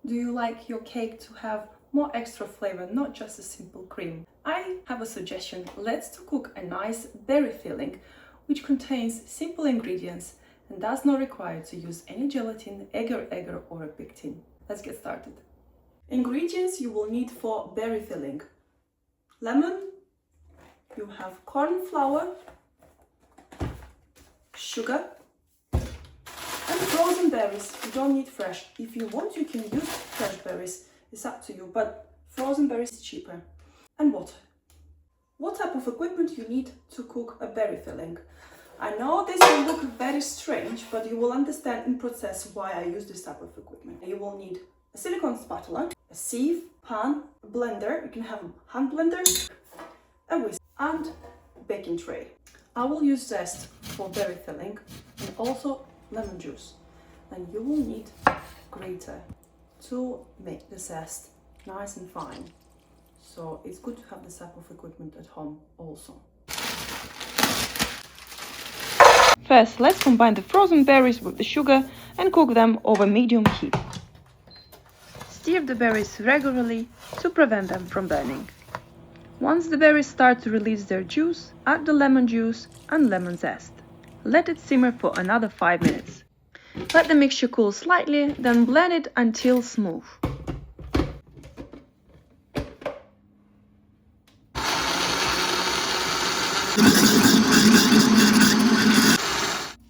Do you like your cake to have more extra flavor, not just a simple cream? I have a suggestion. Let's cook a nice berry filling which contains simple ingredients and does not require to use any gelatin, agar-agar or a pectin. Let's get started. Ingredients you will need for berry filling: lemon, you have corn flour, sugar, and frozen berries. You don't need fresh. If you want, you can use fresh berries. It's up to you, but frozen berries is cheaper. And water. What type of equipment you need to cook a berry filling? I know this will look very strange, but you will understand in process why I use this type of equipment. You will need a silicone spatula, a sieve, pan, a blender. You can have a hand blender, a whisk, and a baking tray. I will use Zest for berry filling and also lemon juice. And you will need grater to make the zest nice and fine. So it's good to have this type of equipment at home also. First, let's combine the frozen berries with the sugar and cook them over medium heat. Stir the berries regularly to prevent them from burning. Once the berries start to release their juice, add the lemon juice and lemon zest. Let it simmer for another 5 minutes. Let the mixture cool slightly, then blend it until smooth.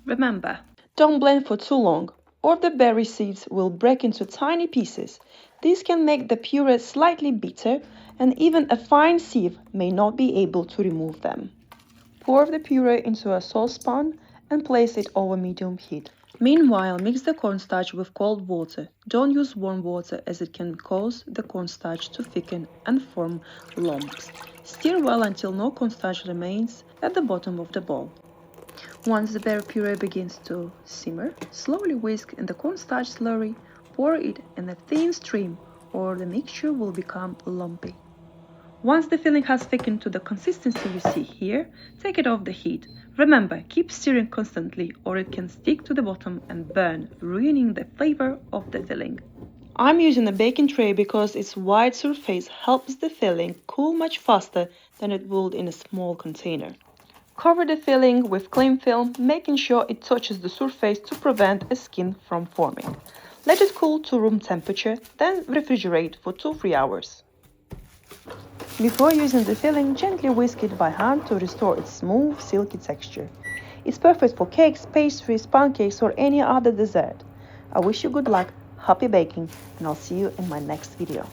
Remember, don't blend for too long, or the berry seeds will break into tiny pieces. This can make the puree slightly bitter, and even a fine sieve may not be able to remove them. Pour the puree into a saucepan and place it over medium heat. Meanwhile, mix the cornstarch with cold water. Don't use warm water as it can cause the cornstarch to thicken and form lumps. Stir well until no cornstarch remains at the bottom of the bowl. Once the berry puree begins to simmer, slowly whisk in the cornstarch slurry. Pour it in a thin stream or the mixture will become lumpy. Once the filling has thickened to the consistency you see here, take it off the heat. Remember, keep stirring constantly or it can stick to the bottom and burn, ruining the flavor of the filling. I'm using a baking tray because its wide surface helps the filling cool much faster than it would in a small container. Cover the filling with cling film, making sure it touches the surface to prevent a skin from forming. Let it cool to room temperature, then refrigerate for 2-3 hours. Before using the filling, gently whisk it by hand to restore its smooth, silky texture. It's perfect for cakes, pastries, pancakes, or any other dessert. I wish you good luck, happy baking, and I'll see you in my next video.